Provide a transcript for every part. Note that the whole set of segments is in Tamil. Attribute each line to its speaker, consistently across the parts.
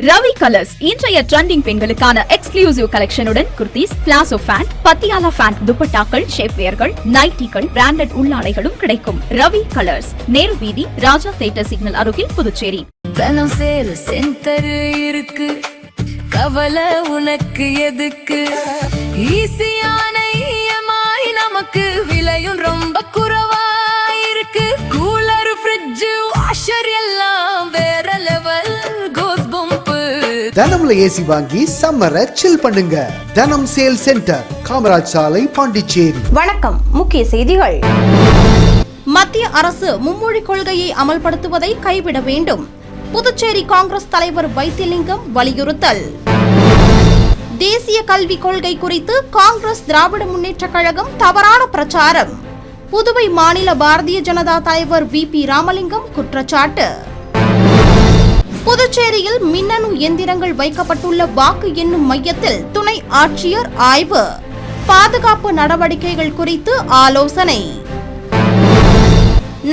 Speaker 1: ரவி கலர்ஸ் இன்றைய ட்ரெண்டிங் பெண்களுக்கான எக்ஸ்க்ளூசிவ் கலெக்ஷனுடன் kurtis, palazzo pant, Patiala pant, துப்பட்டாக்கள், ஷேப்வேர்கள், நைட்டிகள், பிராண்டட் உள்ளாடைகளும் கிடைக்கும். ரவி கலர்ஸ், நேரு வீதி, ராஜா தியேட்டர் சிக்னல் அருகில், புதுச்சேரி.
Speaker 2: தனம் சேல் சென்டர் இருக்கு, கவலை உனக்கு எதுக்கு? ஈஸியான இஎம்ஐ நமக்கு, விலையும் ரொம்ப குறைவா இருக்கு. கூலர், ஃப்ரிட்ஜ், வாஷர் எல்லாம் வேற லெவல்.
Speaker 3: தனம்ல ஏசி வாங்கி சம்மரை சில் பண்ணுங்க. தனம் சேல் சென்டர், காமராஜ் சாலை, பாண்டிச்சேரி.
Speaker 4: வணக்கம். முக்கிய செய்திகள். மத்திய அரசு மும்மொழி கொள்கையை அமல்படுத்துவதை கைவிட வேண்டும். புதுச்சேரி காங்கிரஸ் தலைவர் வைத்திலிங்கம் வலியுறுத்தல். தேசிய கல்விக் கொள்கை குறித்து காங்கிரஸ் திராவிட முன்னேற்ற கழகம் தவறான பிரச்சாரம். புதுவை மாநில பாரதிய ஜனதா தலைவர் VP ராமலிங்கம் குற்றச்சாட்டு. புதுச்சேரியில் மின்னணு எந்திரங்கள் வைக்கப்பட்டுள்ள வாக்கு எண்ணும் மையத்தில் துணை ஆட்சியர் ஆய்வு. பாதுகாப்பு நடவடிக்கைகள் குறித்து ஆலோசனை.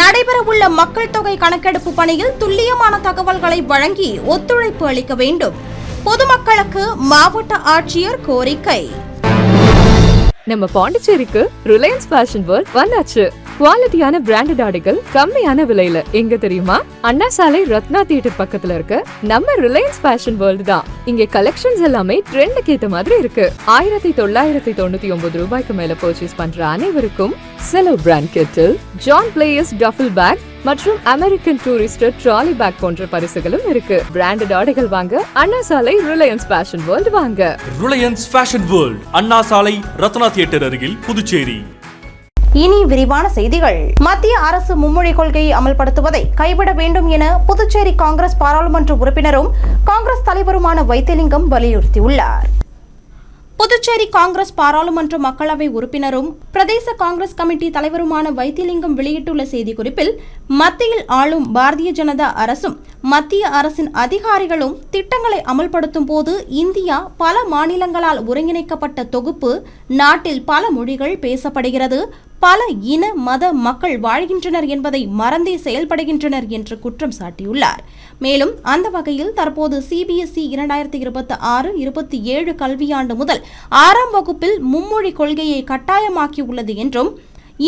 Speaker 4: நடைபெறவுள்ள மக்கள் தொகை கணக்கெடுப்பு பணியில் துல்லியமான தகவல்களை வழங்கி ஒத்துழைப்பு அளிக்க வேண்டும். பொதுமக்களுக்கு மாவட்ட ஆட்சியர் கோரிக்கை.
Speaker 5: நம்ம பாண்டிச்சேரிக்கு ரிலையன்ஸ் ஃபேஷன் வேர்ல்ட் வந்தாச்சு. குவாலிட்டியான பிராண்டட் ஆடைகள் கம்மியான விலையில. எங்க தெரியுமா? அண்ணா சாலை, ரத்னா தியேட்டர் பக்கத்துல இருக்க நம்ம ரிலையன்ஸ் ஃபேஷன் வேர்ல்ட் தான். இங்க கலெக்ஷன்ஸ் எல்லாமே ட்ரெண்டுக்கு ஏத்த மாதிரி இருக்கு. 1999 ரூபாய்க்கு மேல பர்ச்சேஸ் பண்ற அனைவருக்கும் Cello brand kettle, John Players duffel bag மற்றும் அமெரிக்கன் டூரிஸ்டர் ட்ராலி பேக் போன்ற பரிசுகளும் இருக்கு. பிராண்டட் ஆடைகள் வாங்க Anna Salai Reliance Fashion World வாங்க.
Speaker 6: Reliance Fashion World, Anna Salai, Ratna theatre அருகில், புதுச்சேரி.
Speaker 4: இனி விரிவான செய்திகள். மத்திய அரசு மும்மொழி கொள்கையை அமல்படுத்துவதை கைவிட வேண்டும் என புதுச்சேரி காங்கிரஸ் பாராளுமன்ற உறுப்பினரும் காங்கிரஸ் தலைவருமான வைத்திலிங்கம் வலியுறுத்தியுள்ளார். புதுச்சேரி காங்கிரஸ் பாராளுமன்ற மக்களவை உறுப்பினரும் பிரதேச காங்கிரஸ் கமிட்டி தலைவருமான வைத்திலிங்கம் வெளியிட்டுள்ள செய்திக்குறிப்பில், மத்தியில் ஆளும் பாரதிய ஜனதா அரசும் மத்திய அரசின் அதிகாரிகளும் திட்டங்களை அமல்படுத்தும் போது இந்தியா பல மாநிலங்களால் ஒருங்கிணைக்கப்பட்ட தொகுப்பு. நாட்டில் பல மொழிகள் பேசப்படுகிறது, பல இன மத மக்கள் வாழ்கின்றனர் என்பதை மறந்தே செயல்படுகின்றனர் என்று குற்றம் சாட்டியுள்ளார். மேலும் அந்த வகையில் தற்போது CBSE 2026-27 கல்வியாண்டு முதல் 6ஆம் வகுப்பில் மும்மொழி கொள்கையை கட்டாயமாக்கியுள்ளது என்றும்,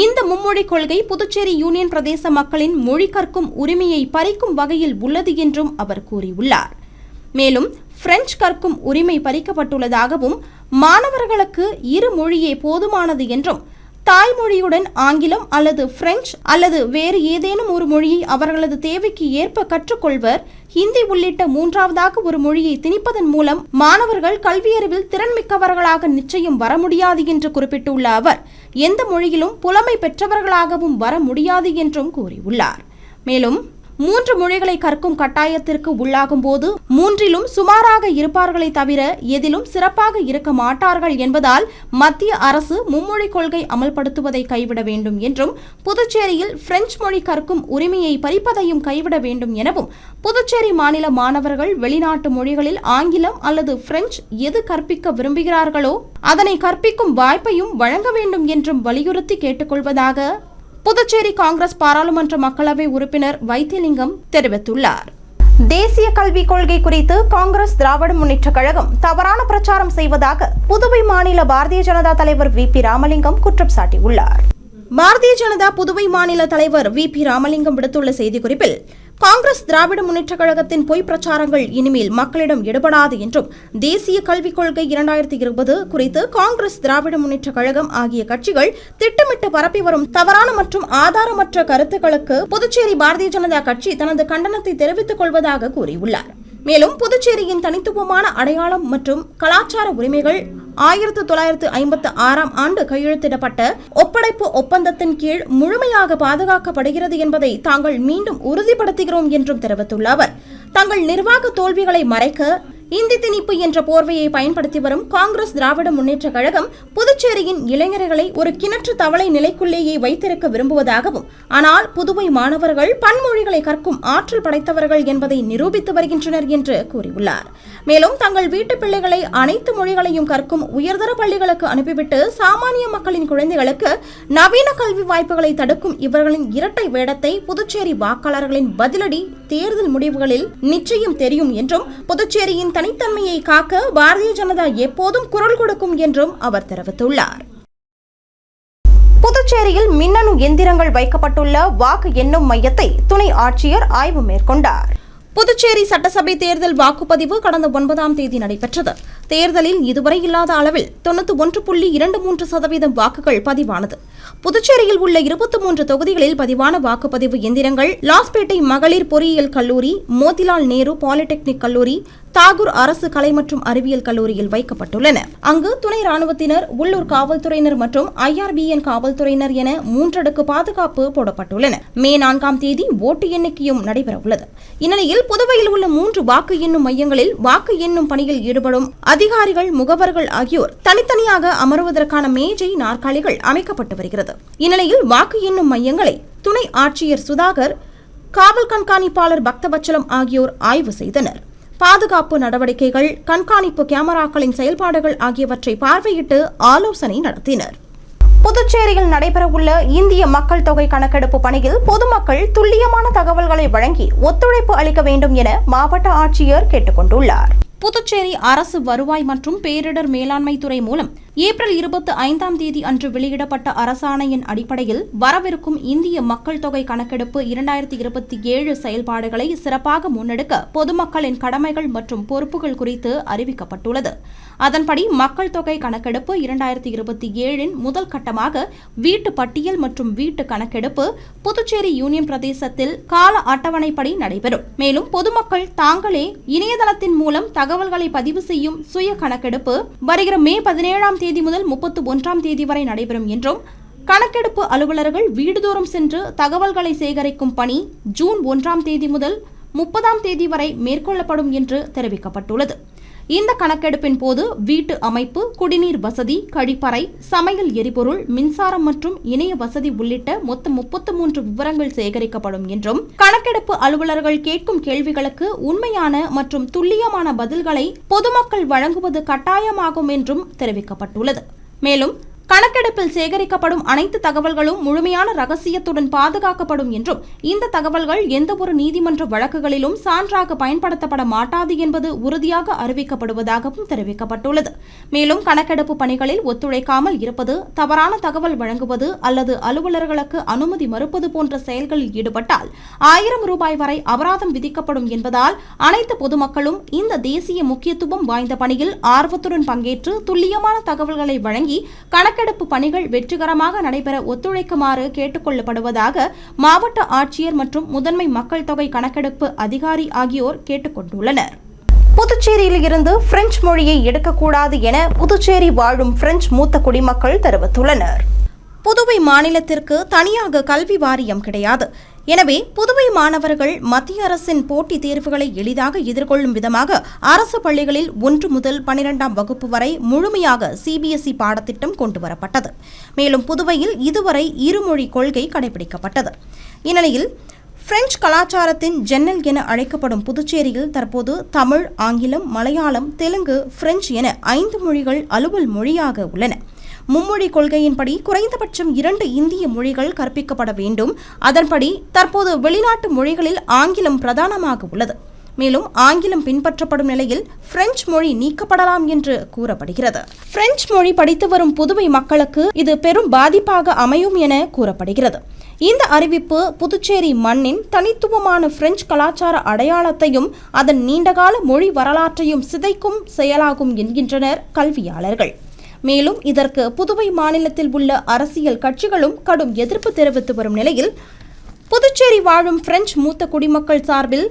Speaker 4: இந்த மும்மொழி கொள்கை புதுச்சேரி யூனியன் பிரதேச மக்களின் மொழி கற்கும் உரிமையை பறிக்கும் வகையில் உள்ளது என்றும் அவர் கூறியுள்ளார். மேலும் பிரெஞ்சு கற்கும் உரிமை பறிக்கப்பட்டுள்ளதாகவும், மாணவர்களுக்கு இரு மொழியே போதுமானது என்றும், தாய்மொழியுடன் ஆங்கிலம் அல்லது பிரெஞ்சு அல்லது வேறு ஏதேனும் ஒரு மொழியை அவர்களது தேவைக்கு ஏற்ப கற்றுக்கொள்வர். ஹிந்தி உள்ளிட்ட மூன்றாவதாக ஒரு மொழியை திணிப்பதன் மூலம் மாணவர்கள் கல்வியறிவில் திறன்மிக்கவர்களாக நிச்சயம் வர முடியாது என்று குறிப்பிட்டுள்ள அவர், எந்த மொழியிலும் புலமை பெற்றவர்களாகவும் வர முடியாது என்றும் கூறியுள்ளார். மேலும் 3 மொழிகளை கற்கும் கட்டாயத்திற்கு உள்ளாகும் போது 3லும் சுமாராக இருப்பார்களே தவிர எதிலும் சிறப்பாக இருக்க மாட்டார்கள் என்பதால் மத்திய அரசு மும்மொழி கொள்கை அமல்படுத்துவதை கைவிட வேண்டும் என்றும், புதுச்சேரியில் பிரெஞ்சு மொழி கற்கும் உரிமையை பறிப்பதையும் கைவிட வேண்டும் எனவும், புதுச்சேரி மாநில மாணவர்கள் வெளிநாட்டு மொழிகளில் ஆங்கிலம் அல்லது பிரெஞ்சு எது கற்பிக்க விரும்புகிறார்களோ அதனை கற்பிக்கும் வாய்ப்பையும் வழங்க வேண்டும் என்றும் வலியுறுத்தி கேட்டுக்கொள்வதாக புதுச்சேரி காங்கிரஸ் பாராளுமன்ற மக்களவை உறுப்பினர் வைத்திலிங்கம் தெரிவித்துள்ளார். தேசிய கல்விக் கொள்கை குறித்து காங்கிரஸ் திராவிட முன்னேற்ற கழகம் தவறான பிரச்சாரம் செய்வதாக புதுவை மாநில பாரதிய ஜனதா தலைவர் VP ராமலிங்கம் குற்றம் சாட்டியுள்ளார். பாரதிய ஜனதா புதுவை மாநில தலைவர் VP ராமலிங்கம் விடுத்துள்ள செய்திக்குறிப்பில், காங்கிரஸ் திராவிட முன்னேற்ற கழகத்தின் பொய் பிரச்சாரங்கள் இனிமேல் மக்களிடம் எடுபடாது என்றும், தேசிய கல்விக் கொள்கை 2020 குறித்து காங்கிரஸ் திராவிட முன்னேற்ற கழகம் ஆகிய கட்சிகள் திட்டமிட்டு பரப்பி வரும் தவறான மற்றும் ஆதாரமற்ற கருத்துக்களுக்கு புதுச்சேரி பாரதிய ஜனதா கட்சி தனது கண்டனத்தை தெரிவித்துக் கொள்வதாக கூறியுள்ளார். மேலும் புதுச்சேரியின் தனித்துவமான அடையாளம் மற்றும் கலாச்சார உரிமைகள் 1956ஆம் ஆண்டு கையெழுத்திடப்பட்ட ஒப்படைப்பு ஒப்பந்தத்தின் கீழ் முழுமையாக பாதுகாக்கப்படுகிறது என்பதை தாங்கள் மீண்டும் உறுதிப்படுத்துகிறோம் என்றும் தெரிவித்துள்ள அவர், தங்கள் நிர்வாக தோல்விகளை மறைக்க இந்தி திணிப்பு என்ற போர்வையை பயன்படுத்தி வரும் காங்கிரஸ் திராவிட முன்னேற்ற கழகம் புதுச்சேரியின் இளைஞர்களை ஒரு கிணற்று தவளை நிலைக்குள்ளேயே வைத்திருக்க விரும்புவதாகவும், ஆனால் புதுவை மாணவர்கள் பன்மொழிகளை கற்கும் ஆற்றல் படைத்தவர்கள் என்பதை நிரூபித்து வருகின்றனர் என்று கூறியுள்ளார். மேலும் தங்கள் வீட்டு பிள்ளைகளை அனைத்து மொழிகளையும் கற்கும் உயர்தர பள்ளிகளுக்கு அனுப்பிவிட்டு சாமானிய மக்களின் குழந்தைகளுக்கு நவீன கல்வி வாய்ப்புகளை தடுக்கும் இவர்களின் இரட்டை வேடத்தை புதுச்சேரி வாக்காளர்களின் பதிலடி தேர்தல் முடிவுகளில் நிச்சயம் தெரியும் என்றும், புதுச்சேரியின் தனித்தன்மையை காக்க பாரதிய ஜனதா எப்போதும் குரல் கொடுக்கும் என்றும் அவர் தெரிவித்துள்ளார். புதுச்சேரியில் மின்னணு எந்திரங்கள் வைக்கப்பட்டுள்ள வாக்கு எண்ணும் மையத்தை துணை ஆட்சியர் ஆய்வு மேற்கொண்டார். புதுச்சேரி சட்டசபை தேர்தல் வாக்குப்பதிவு கடந்த 9ஆம் தேதி நடைபெற்றது. தேர்தலில் இதுவரை இல்லாத அளவில் 91.23% வாக்குகள் பதிவானது. புதுச்சேரியில் உள்ள 23 தொகுதிகளில் பதிவான வாக்குப்பதிவு எந்திரங்கள் லாஸ்பேட்டை மகளிர் பொறியியல் கல்லூரி, மோதிலால் நேரு பாலிடெக்னிக் கல்லூரி, தாகூர் அரசு கலை மற்றும் அறிவியல் கல்லூரியில் வைக்கப்பட்டுள்ளன. அங்கு துணை ராணுவத்தினர், உள்ளூர் காவல்துறையினர் மற்றும் IRBN காவல்துறையினர் என 3 அடுக்கு பாதுகாப்பு போடப்பட்டுள்ளன. மே 4ஆம் தேதி ஓட்டு எண்ணிக்கையும் நடைபெறவுள்ளது. இந்நிலையில் புதுவையில் உள்ள 3 வாக்கு எண்ணும் மையங்களில் வாக்கு எண்ணும் பணியில் ஈடுபடும் அதிகாரிகள், முகவர்கள் ஆகியோர் தனித்தனியாக அமர்வதற்கான மேஜை, நாற்காலிகள் அமைக்கப்பட்டு வருகிறது. இந்நிலையில் வாக்கு எண்ணும் மையங்களை துணை ஆட்சியர் சுதாகர், காவல் கண்காணிப்பாளர் பக்தவச்சலம் ஆகியோர் ஆய்வு செய்தனர். பாதுகாப்பு நடவடிக்கைகள், கண்காணிப்பு கேமராக்களின் செயல்பாடுகள் ஆகியவற்றை பார்வையிட்டு ஆலோசனை நடத்தினர். புதுச்சேரியில் நடைபெறவுள்ள இந்திய மக்கள் தொகை கணக்கெடுப்பு பணியில் பொதுமக்கள் துல்லியமான தகவல்களை வழங்கி ஒத்துழைப்பு அளிக்க வேண்டும் என மாவட்ட ஆட்சியர் கேட்டுக் கொண்டுள்ளார். புதுச்சேரி அரசு வருவாய் மற்றும் பேரிடர் மேலாண்மை துறை மூலம் ஏப்ரல் 25ஆம் தேதி அன்று வெளியிடப்பட்ட அரசாணையின் அடிப்படையில் வரவிருக்கும் இந்திய மக்கள் தொகை கணக்கெடுப்பு 2027 செயல்பாடுகளை சிறப்பாக முன்னெடுக்க பொதுமக்களின் கடமைகள் மற்றும் பொறுப்புகள் குறித்து அறிவிக்கப்பட்டுள்ளது. அதன்படி மக்கள் தொகை கணக்கெடுப்பு 2027இன் முதல் கட்டமாக வீட்டு பட்டியல் மற்றும் வீட்டு கணக்கெடுப்பு புதுச்சேரி யூனியன் பிரதேசத்தில் கால அட்டவணைப்படி நடைபெறும். மேலும் பொதுமக்கள் தாங்களே இணையதளத்தின் மூலம் தகவல்களை பதிவு செய்யும் சுய கணக்கெடுப்பு வருகிற மே 17ஆம் தேதி முதல் 31ஆம் தேதி வரை நடைபெறும் என்றும், கணக்கெடுப்பு அலுவலர்கள் வீடுதோறும் சென்று தகவல்களை சேகரிக்கும் பணி ஜூன் 1ஆம் தேதி முதல் 30ஆம் தேதி வரை மேற்கொள்ளப்படும் என்று தெரிவிக்கப்பட்டுள்ளது. இந்த கணக்கெடுப்பின் போது வீட்டு அமைப்பு, குடிநீர் வசதி, கழிப்பறை, சமையல் எரிபொருள், மின்சாரம் மற்றும் இணைய வசதி உள்ளிட்ட மொத்தம் 33 விவரங்கள் சேகரிக்கப்படும் என்றும், கணக்கெடுப்பு அலுவலர்கள் கேட்கும் கேள்விகளுக்கு உண்மையான மற்றும் துல்லியமான பதில்களை பொதுமக்கள் வழங்குவது கட்டாயமாகும் என்றும் தெரிவிக்கப்பட்டுள்ளது. மேலும் கணக்கெடுப்பில் சேகரிக்கப்படும் அனைத்து தகவல்களும் முழுமையான ரகசியத்துடன் பாதுகாக்கப்படும் என்றும், இந்த தகவல்கள் எந்தவொரு நீதிமன்ற வழக்குகளிலும் சான்றாக பயன்படுத்தப்பட மாட்டாது என்பது உறுதியாக அறிவிக்கப்படுவதாகவும் தெரிவிக்கப்பட்டுள்ளது. மேலும் கணக்கெடுப்பு பணிகளில் ஒத்துழைக்காமல் இருப்பது, தவறான தகவல் வழங்குவது அல்லது அலுவலர்களுக்கு அனுமதி மறுப்பது போன்ற செயல்களில் ஈடுபட்டால் 1000 ரூபாய் வரை அபராதம் விதிக்கப்படும் என்பதால் அனைத்து பொதுமக்களும் இந்த தேசிய முக்கியத்துவம் வாய்ந்த பணியில் ஆர்வத்துடன் பங்கேற்று துல்லியமான தகவல்களை வழங்கி கணக்கெடுப்பு பணிகள் வெற்றிகரமாக நடைபெற ஒத்துழைக்குமாறு கேட்டுக் கொள்ளப்படுவதாக மாவட்ட ஆட்சியர் மற்றும் முதன்மை மக்கள் தொகை கணக்கெடுப்பு அதிகாரி ஆகியோர் கேட்டுக் கொண்டுள்ளனர். புதுச்சேரியில் இருந்து பிரெஞ்சு மொழியை எடுக்கக்கூடாது என புதுச்சேரி வாழும் பிரெஞ்சு மூத்த குடிமக்கள் தெரிவித்துள்ளனர். புதுவை மாநிலத்திற்கு தனியாக கல்வி வாரியம் கிடையாது. எனவே புதுவை மாணவர்கள் மத்திய அரசின் போட்டித் தேர்வுகளை எளிதாக எதிர்கொள்ளும் விதமாக அரசு பள்ளிகளில் 1 முதல் 12ஆம் வகுப்பு வரை முழுமையாக CBSE பாடத்திட்டம் கொண்டுவரப்பட்டது. மேலும் புதுவையில் இதுவரை இருமொழி கொள்கை கடைபிடிக்கப்பட்டது. இந்நிலையில் பிரெஞ்சு கலாச்சாரத்தின் ஜன்னல் என அழைக்கப்படும் புதுச்சேரியில் தற்போது தமிழ், ஆங்கிலம், மலையாளம், தெலுங்கு, பிரெஞ்சு என 5 மொழிகள் அலுவல் மொழியாக உள்ளன. மும்மொழி கொள்கையின்படி குறைந்தபட்சம் 2 இந்திய மொழிகள் கற்பிக்கப்பட வேண்டும். அதன்படி தற்போது வெளிநாட்டு மொழிகளில் ஆங்கிலம் பிரதானமாக உள்ளது. மேலும் ஆங்கிலம் பின்பற்றப்படும் நிலையில் பிரெஞ்சு மொழி நீக்கப்படலாம் என்று கூறப்படுகிறது. பிரெஞ்சு மொழி படித்து வரும் புதுவை மக்களுக்கு இது பெரும் பாதிப்பாக அமையும் என கூறப்படுகிறது. இந்த அறிவிப்பு புதுச்சேரி மண்ணின் தனித்துவமான பிரெஞ்சு கலாச்சார அடையாளத்தையும் அதன் நீண்டகால மொழி வரலாற்றையும் சிதைக்கும் செயலாகும் என்கின்றனர் கல்வியாளர்கள். மேலும் இதற்கு புதுவை மாநிலத்தில் உள்ள அரசியல் கட்சிகளும் கடும் எதிர்ப்பு தெரிவித்து வரும் நிலையில் புதுச்சேரி வாழும் பிரெஞ்சு மூத்த குடிமக்கள் சார்பில்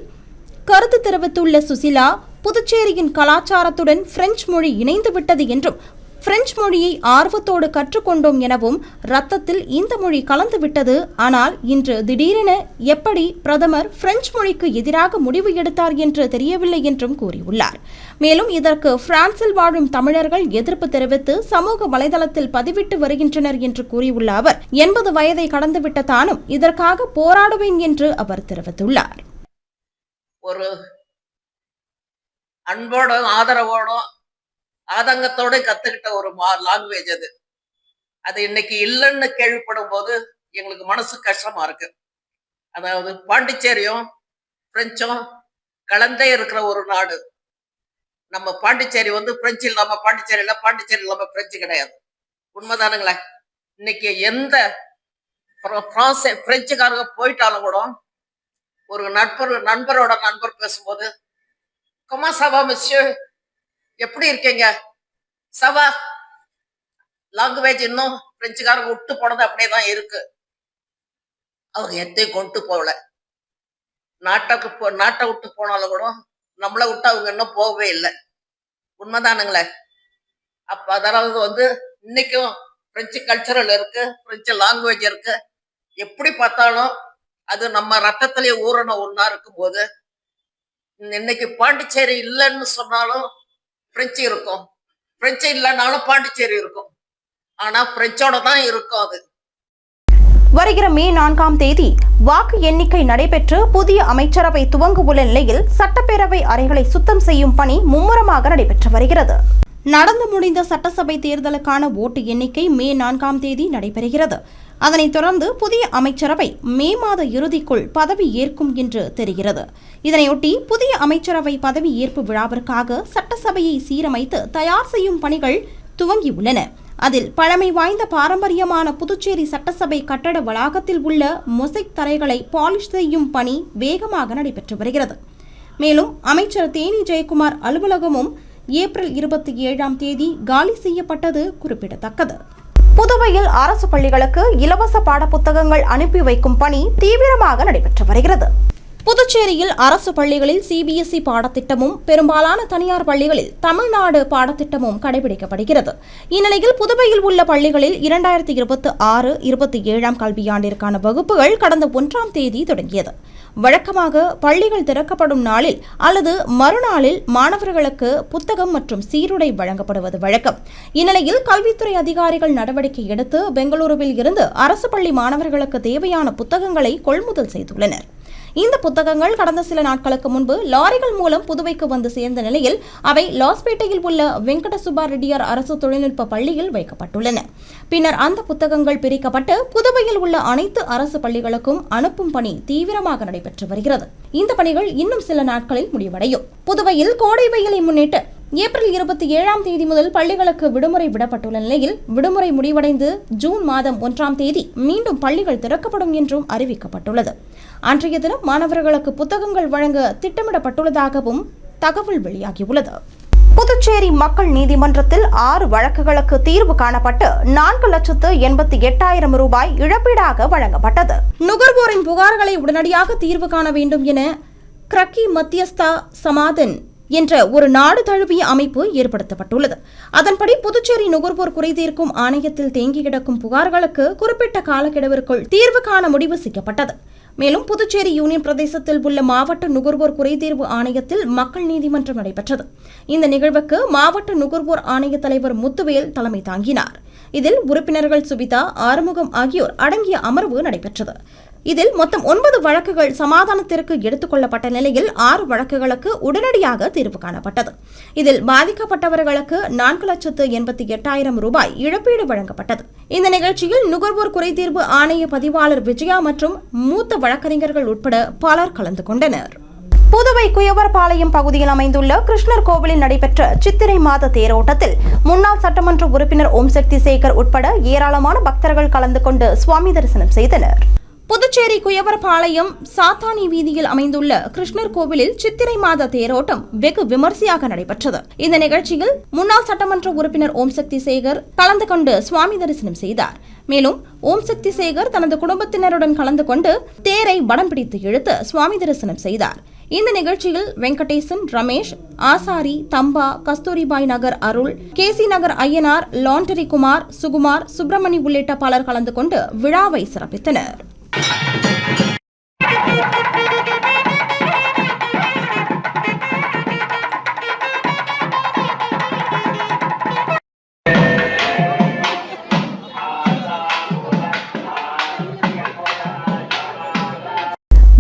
Speaker 4: கருத்து தெரிவித்துள்ள சுசிலா, புதுச்சேரியின் கலாச்சாரத்துடன் பிரெஞ்சு மொழி இணைந்து விட்டது என்றும் பிரெஞ்சு மொழியை ஆர்வத்தோடு கற்றுக்கொண்டோம் எனவும் ரத்தத்தில் இந்த மொழி கலந்துவிட்டது. ஆனால் இன்று திடீரென எப்படி பிரதமர் பிரெஞ்சு மொழிக்கு எதிராக முடிவு எடுத்தார் என்று தெரியவில்லை என்றும் கூறியுள்ளார். மேலும் இதற்கு பிரான்சில் வாழும் தமிழர்கள் எதிர்ப்பு தெரிவித்து சமூக வலைதளத்தில் பதிவிட்டு வருகின்றனர் என்று கூறியுள்ள அவர் 80 வயதை கடந்துவிட்ட தானும் இதற்காக போராடுவேன் என்று அவர் தெரிவித்துள்ளார்.
Speaker 7: ஒரு அன்போடும் ஆதரவோடும் ஆதங்கத்தோட கத்துக்கிட்ட ஒரு லாங்குவேஜ் அது இன்னைக்கு இல்லைன்னு கேள்விப்படும் போது எங்களுக்கு மனசு கஷ்டமா இருக்கு. அதாவது பாண்டிச்சேரியும் பிரெஞ்சும் கலந்தே இருக்கிற ஒரு நாடு. நம்ம பாண்டிச்சேரி பிரெஞ்சு இல்லாம பாண்டிச்சேரி இல்ல, பாண்டிச்சேரி இல்லாம பிரெஞ்சு கிடையாது. உண்மைதானுங்களே? இன்னைக்கு எந்த பிரெஞ்சுக்காரங்க போயிட்டாலும் கூட ஒரு நண்பரோட நண்பர் பேசும்போது கொமா சவா மிஸ்யூ, எப்படி இருக்கீங்க, சவா. லாங்குவேஜ் இன்னும் பிரெஞ்சுக்காரங்க விட்டு போனது அப்படியே தான் இருக்கு. அவங்க எத்தையும் கொண்டு போகல. நாட்டை விட்டு போனாலும் கூட நம்மளை விட்டு அவங்க இன்னும் போகவே இல்லை. உண்மைதானுங்களே? அப்ப அதாவது இன்னைக்கும் பிரெஞ்சு கல்ச்சரல் இருக்கு, பிரெஞ்சு லாங்குவேஜ் இருக்கு. எப்படி பார்த்தாலும் அது நம்ம ரத்தத்திலேயே ஊறின ஒன்னா இருக்கும் போது இன்னைக்கு பாண்டிச்சேரி இல்லைன்னு சொன்னாலும் பிரெஞ்சு இருக்கும், பிரெஞ்சு இல்லைன்னாலும் பாண்டிச்சேரி இருக்கும். ஆனா பிரெஞ்சோட தான் இருக்கும். அது
Speaker 4: வருகிற மே 4ஆம் தேதி வாக்கு எண்ணிக்கை நடைபெற்று புதிய அமைச்சரவை துவங்க உள்ள நிலையில் சட்டப்பேரவை அறைகளை சுத்தம் செய்யும் பணி மும்முரமாக நடைபெற்று வருகிறது. நடந்து முடிந்த சட்டசபை தேர்தலுக்கான ஓட்டு எண்ணிக்கை மே 4ஆம் தேதி நடைபெறுகிறது. அதனைத் தொடர்ந்து புதிய அமைச்சரவை மே மாத இறுதிக்குள் பதவி ஏற்கும் என்று தெரிகிறது. இதனையொட்டி புதிய அமைச்சரவை பதவி ஏற்பு விழாவிற்காக சட்டசபையை சீரமைத்து தயார் செய்யும் பணிகள் துவங்கியுள்ளன. அதில் பழமை வாய்ந்த பாரம்பரியமான புதுச்சேரி சட்டசபை கட்டட வளாகத்தில் உள்ள மொசைக் தரைகளை பாலிஷ் செய்யும் பணி வேகமாக நடைபெற்று வருகிறது. மேலும் அமைச்சர் தேனி ஜெயக்குமார் அலுவலகமும் ஏப்ரல் 27ஆம் தேதி காலி செய்யப்பட்டது குறிப்பிடத்தக்கது. புதுவையில் அரசு பள்ளிகளுக்கு இலவச பாடப்புத்தகங்கள் அனுப்பி வைக்கும் பணி தீவிரமாக நடைபெற்று வருகிறது. புதுச்சேரியில் அரசு பள்ளிகளில் சிபிஎஸ்இ பாடத்திட்டமும் பெரும்பாலான தனியார் பள்ளிகளில் தமிழ்நாடு பாடத்திட்டமும் கடைபிடிக்கப்படுகிறது. இந்நிலையில் புதுவையில் உள்ள பள்ளிகளில் 2026-27 கல்வியாண்டிற்கான வகுப்புகள் கடந்த 1ஆம் தேதி தொடங்கியது. வழக்கமாக பள்ளிகள் திறக்கப்படும் நாளில் அல்லது மறுநாளில் மாணவர்களுக்கு புத்தகம் மற்றும் சீருடை வழங்கப்படுவது வழக்கம். இந்நிலையில் கல்வித்துறை அதிகாரிகள் நடவடிக்கை எடுத்து பெங்களூருவில் இருந்து அரசு பள்ளி மாணவர்களுக்கு தேவையான புத்தகங்களை கொள்முதல் செய்துள்ளனர். இந்த புத்தகங்கள் கடந்த சில நாட்களுக்கு முன்பு லாரிகள் மூலம் புதுவைக்கு வந்து சேர்ந்த நிலையில் அவை லாஸ்பேட்டையில் உள்ள வெங்கட சுப்பா ரெட்டியார் அரசு தொழில்நுட்ப பள்ளியில் வைக்கப்பட்டுள்ளன. பின்னர் அந்த புத்தகங்கள் பிரிக்கப்பட்டு புதுவையில் உள்ள அனைத்து அரசு பள்ளிகளுக்கும் அனுப்பும் பணி தீவிரமாக நடைபெற்று வருகிறது. இந்த பணிகள் இன்னும் சில நாட்களில் முடிவடையும். புதுவையில் கோடை வெயிலை முன்னிட்டு ஏப்ரல் 27ஆம் தேதி முதல் பள்ளிகளுக்கு விடுமுறை விடப்பட்டுள்ள நிலையில் விடுமுறை முடிவடைந்து ஜூன் மாதம் 1ஆம் தேதி மீண்டும் பள்ளிகள் திறக்கப்படும் என்றும் அறிவிக்கப்பட்டுள்ளது. அன்றைய தினம் மாணவர்களுக்கு புத்தகங்கள் வழங்க திட்டமிடப்பட்டுள்ளதாகவும் தகவல் வெளியாகியுள்ளது. புதுச்சேரி மக்கள் நீதிமன்றத்தில் 6 வழக்குகளுக்கு தீர்வு காணப்பட்டு 4,88,000 ரூபாய் இழப்பீடாக வழங்கப்பட்டது. நுகர்வோரின் புகார்களை உடனடியாக தீர்வு காண வேண்டும் என கிரக்கி மத்தியஸ்தா சமாதன் என்ற ஒரு நாடு தழுவிய அமைப்பு ஏற்படுத்தப்பட்டுள்ளது. அதன்படி புதுச்சேரி நுகர்வோர் குறைதீர்க்கும் ஆணையத்தில் தேங்கி கிடக்கும் புகார்களுக்கு குறிப்பிட்ட காலக்கெடுவிற்குள் தீர்வு காண முடிவு செய்யப்பட்டது. மேலும் புதுச்சேரி யூனியன் பிரதேசத்தில் உள்ள மாவட்ட நுகர்வோர் குறைதீர்வு ஆணையத்தில் மக்கள் நீதிமன்றம் நடைபெற்றது. இந்த நிகழ்வுக்கு மாவட்ட நுகர்வோர் ஆணைய தலைவர் முத்துவேல் தலைமை தாங்கினார். இதில் உறுப்பினர்கள் சுபிதா, ஆறுமுகம் ஆகியோர் அடங்கிய அமர்வு நடைபெற்றது. இதில் மொத்தம் 9 வழக்குகள் சமாதானத்திற்கு எடுத்துக் கொள்ளப்பட்ட நிலையில் 6 வழக்குகளுக்கு உடனடியாக தீர்வு காணப்பட்டது. இதில் பாதிக்கப்பட்டவர்களுக்கு 4,88,000 ரூபாய் இழப்பீடு வழங்கப்பட்டது. இந்த நிகழ்ச்சியில் நுகர்வோர் குறைதீர்வு ஆணைய பதிவாளர் விஜயா மற்றும் மூத்த வழக்கறிஞர்கள் உட்பட பலர் கலந்து கொண்டனர். புதுவை குயவர்பாளையம் பகுதியில் அமைந்துள்ள கிருஷ்ணர் கோவிலில் நடைபெற்ற சித்திரை மாத தேரோட்டத்தில் முன்னாள் சட்டமன்ற உறுப்பினர் ஓம் சக்தி சேகர் உட்பட ஏராளமான பக்தர்கள் கலந்து கொண்டு சுவாமி தரிசனம் செய்தனர். புதுச்சேரி குயவர்பாளையம் சாத்தானி வீதியில் அமைந்துள்ள கிருஷ்ணர் கோவிலில் சித்திரை மாத தேரோட்டம் வெகு விமர்சையாக நடைபெற்றது. இந்த நிகழ்ச்சியில் முன்னாள் சட்டமன்ற உறுப்பினர் ஓம் சக்தி சேகர் கலந்து கொண்டு சுவாமி தரிசனம் செய்தார். மேலும் ஓம் சக்தி சேகர் தனது குடும்பத்தினருடன் கலந்து கொண்டு தேரை வடம் பிடித்து இழுத்து சுவாமி தரிசனம் செய்தார். இந்த நிகழ்ச்சியில் வெங்கடேசன், ரமேஷ், ஆசாரி, தம்பா, கஸ்தூரிபாய் நகர் அருள், கேசி நகர் ஐயனார், லாண்டரி குமார், சுகுமார், சுப்பிரமணி உள்ளிட்ட பலர் கலந்து கொண்டு விழாவை சிறப்பித்தனர்.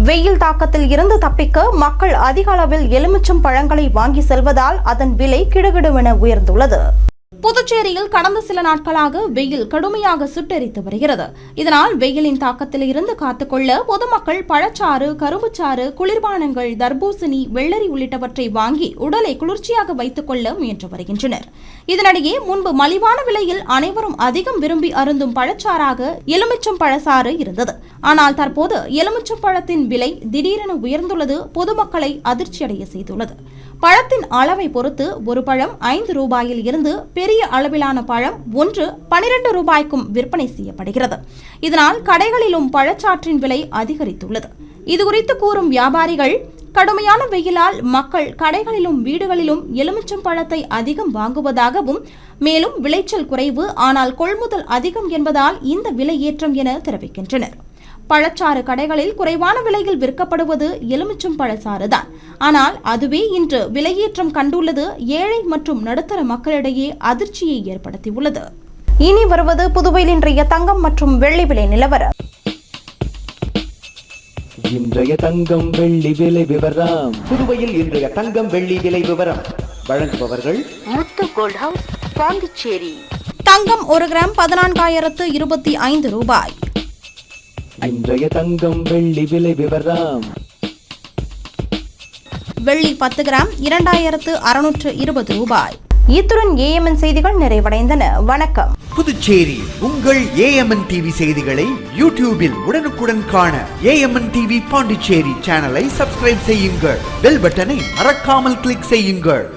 Speaker 4: வெயில் தாக்கத்தில் இருந்து தப்பிக்க மக்கள் அதிக அளவில் எலுமிச்சம் பழங்களை வாங்கி செல்வதால் அதன் விலை கிடுகிடுவென உயர்ந்துள்ளது. புதுச்சேரியில் கடந்த சில நாட்களாக வெயில் கடுமையாக சுட்டெரித்து வருகிறது. இதனால் வெயிலின் தாக்கத்தில் இருந்து காத்துக்கொள்ள பொதுமக்கள் பழச்சாறு, கரும்புச்சாறு, குளிர்பானங்கள், தர்பூசணி, வெள்ளரி உள்ளிட்டவற்றை வாங்கி உடலை குளிர்ச்சியாக வைத்துக் கொள்ள முயன்று வருகின்றனர். இதனிடையே முன்பு மலிவான விலையில் அனைவரும் அதிகம் விரும்பி அருந்தும் பழச்சாறாக எலுமிச்சம் பழச்சாறு இருந்தது. ஆனால் தற்போது எலுமிச்சம் பழத்தின் விலை திடீரென உயர்ந்துள்ளது பொதுமக்களை அதிர்ச்சியடைய செய்துள்ளது. பழத்தின் அளவை பொறுத்து ஒரு பழம் 5 ரூபாயில் இருந்து பெரிய அளவிலான பழம் ஒன்று 12 ரூபாய்க்கும் விற்பனை செய்யப்படுகிறது. இதனால் கடைகளிலும் பழச்சாற்றின் விலை அதிகரித்துள்ளது. இதுகுறித்து கூறும் வியாபாரிகள், கடுமையான வெயிலால் மக்கள் கடைகளிலும் வீடுகளிலும் எலுமிச்சம் பழத்தை அதிகம் வாங்குவதாகவும், மேலும் விளைச்சல் குறைவு ஆனால் கொள்முதல் அதிகம் என்பதால் இந்த விலை ஏற்றம் என தெரிவிக்கின்றனர். பழச்சாறு கடைகளில் குறைவான விலையில் விற்கப்படுவது எலுமிச்சம் பழச்சாறுதான். ஆனால் அதுவே இன்று விலையேற்றம் கண்டுள்ளது ஏழை மற்றும் நடுத்தர மக்களிடையே அதிர்ச்சியை ஏற்படுத்தியுள்ளது. இனி வருவது புதுவையில் இன்றைய தங்கம் மற்றும் வெள்ளி விலை நிலவரம்.
Speaker 8: இன்றைய தங்கம் வெள்ளி விலை விவரம். புதுவையில் இன்றைய தங்கம் வெள்ளி விலை விவரம் வழங்குபவர்கள்
Speaker 9: முத்து கோல்ட் ஹவுஸ், பாண்டிச்சேரி.
Speaker 4: தங்கம் 1 கிராம் 14,025 ரூபாய்.
Speaker 8: இன்றைய தங்கம் வெள்ளி விலை விவரம்.
Speaker 4: வெள்ளி 10 கிராம் 2,620 ரூபாய். இத்துடன் AMN செய்திகள் நிறைவடைந்தன. வணக்கம்.
Speaker 3: புதுச்சேரி உங்கள் AMN டிவி செய்திகளை யூடியூபில் உடனுக்குடன் காண AMN டிவி பாண்டிச்சேரி சேனலை சப்ஸ்கிரைப் செய்யுங்கள். பெல் பட்டனை மறக்காமல் கிளிக் செய்யுங்கள்.